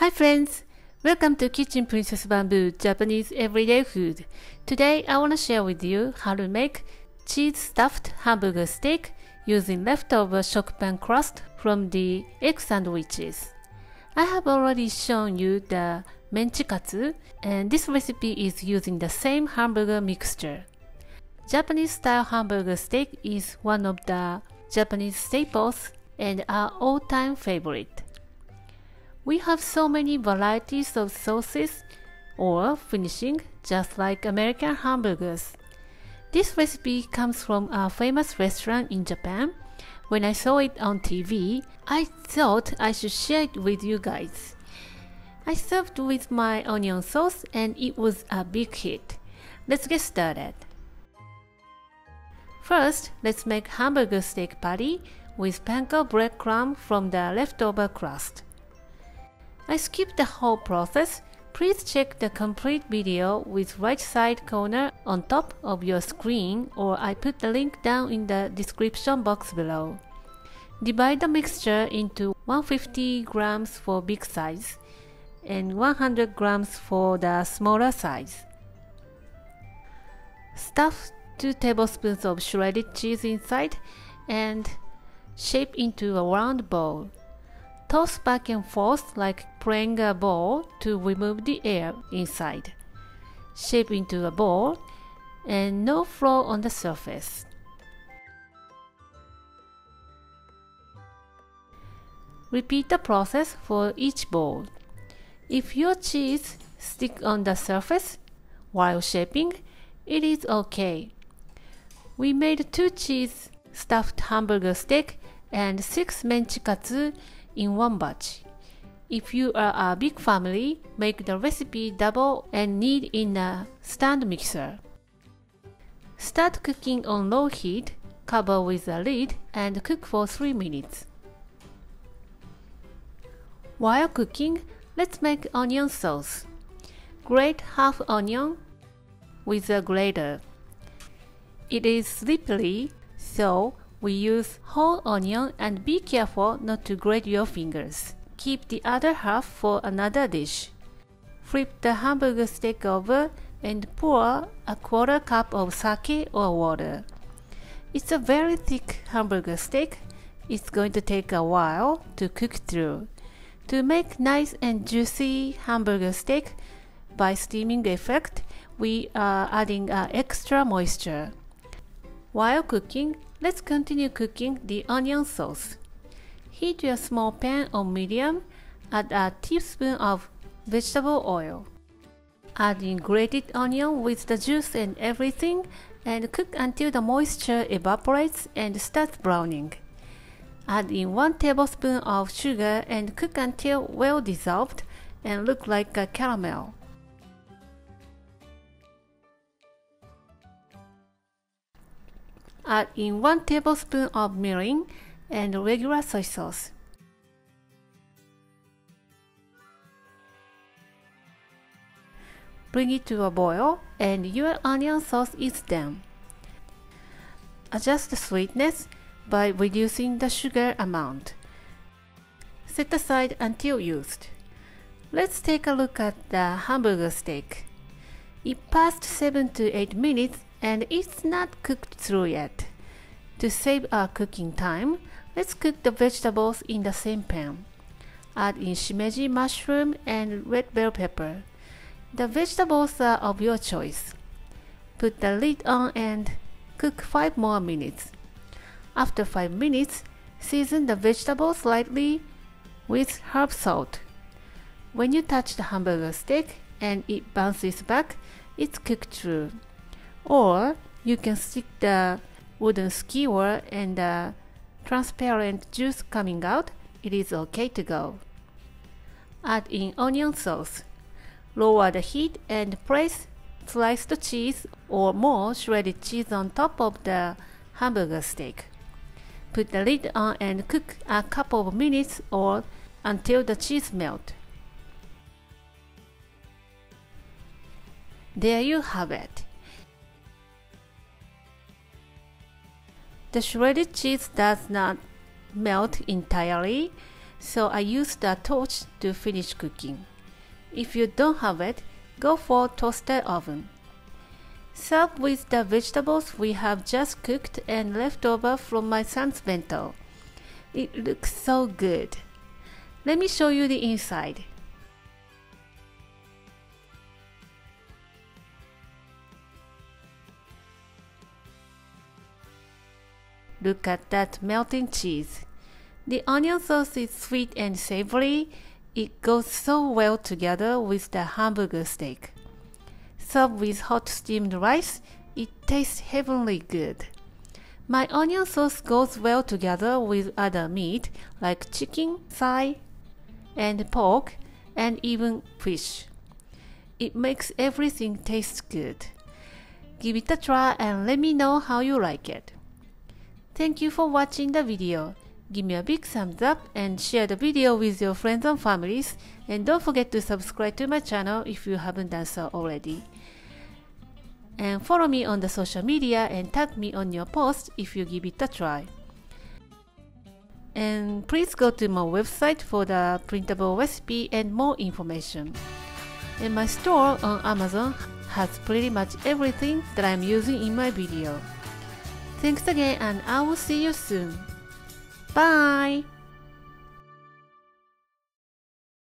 Hi friends! Welcome to Kitchen Princess Bamboo Japanese Everyday Food. Today I want to share with you how to make cheese stuffed hamburger steak using leftover Shokupan crust from the egg sandwiches. I have already shown you the Menchi Katsu, and this recipe is using the same hamburger mixture. Japanese style hamburger steak is one of the Japanese staples and our all-time favorite. We have so many varieties of sauces or finishing just like American hamburgers. This recipe comes from a famous restaurant in Japan. When I saw it on TV, I thought I should share it with you guys. I served with my onion sauce and it was a big hit. Let's get started. First, let's make hamburger steak patty with panko breadcrumb from the leftover crust. I skipped the whole process. Please check the complete video with right side corner on top of your screen, or I put the link down in the description box below. Divide the mixture into 150 grams for big size and 100 grams for the smaller size. Stuff 2 tablespoons of shredded cheese inside and shape into a round ball. Toss back and forth like playing a ball to remove the air inside. Shape into a ball and no flour on the surface. Repeat the process for each ball. If your cheese sticks on the surface while shaping, it is okay. We made 2 cheese stuffed hamburger steak and 6 Menchi Katsu in one batch. If you are a big family, make the recipe double and knead in a stand mixer. Start cooking on low heat, cover with a lid and cook for 3 minutes. While cooking, let's make onion sauce. Grate half onion with a grater. It is slippery, so we use whole onion and be careful not to grate your fingers. Keep the other half for another dish. Flip the hamburger steak over and pour a quarter cup of sake or water. It's a very thick hamburger steak. It's going to take a while to cook through. To make nice and juicy hamburger steak by steaming effect, we are adding extra moisture. While cooking, let's continue cooking the onion sauce. Heat your small pan on medium, add a teaspoon of vegetable oil. Add in grated onion with the juice and everything and cook until the moisture evaporates and starts browning. Add in 1 tablespoon of sugar and cook until well dissolved and look like a caramel. Add in 1 tablespoon of mirin and regular soy sauce. Bring it to a boil and your onion sauce is done. Adjust the sweetness by reducing the sugar amount. Set aside until used. Let's take a look at the hamburger steak. It passed 7 to 8 minutes and it's not cooked through yet. To save our cooking time, let's cook the vegetables in the same pan. Add in shimeji mushroom and red bell pepper. The vegetables are of your choice. Put the lid on and cook 5 more minutes. After 5 minutes, season the vegetables lightly with herb salt. When you touch the hamburger steak and it bounces back, it's cooked through. Or you can stick the wooden skewer and the transparent juice coming out. It is okay to go. Add in onion sauce. Lower the heat and place sliced cheese or more shredded cheese on top of the hamburger steak. Put the lid on and cook a couple of minutes or until the cheese melts. There you have it. The shredded cheese does not melt entirely, so I used a torch to finish cooking. If you don't have it, go for toaster oven. Serve with the vegetables we have just cooked and left over from my son's bento. It looks so good. Let me show you the inside. Look at that melting cheese. The onion sauce is sweet and savory. It goes so well together with the hamburger steak. Served with hot steamed rice, it tastes heavenly good. My onion sauce goes well together with other meat like chicken, thigh, and pork, and even fish. It makes everything taste good. Give it a try and let me know how you like it. Thank you for watching the video. Give me a big thumbs up and share the video with your friends and families, and don't forget to subscribe to my channel if you haven't done so already. And follow me on the social media and tag me on your post if you give it a try. And please go to my website for the printable recipe and more information. And my store on Amazon has pretty much everything that I'm using in my video. Thanks again, and I will see you soon. Bye!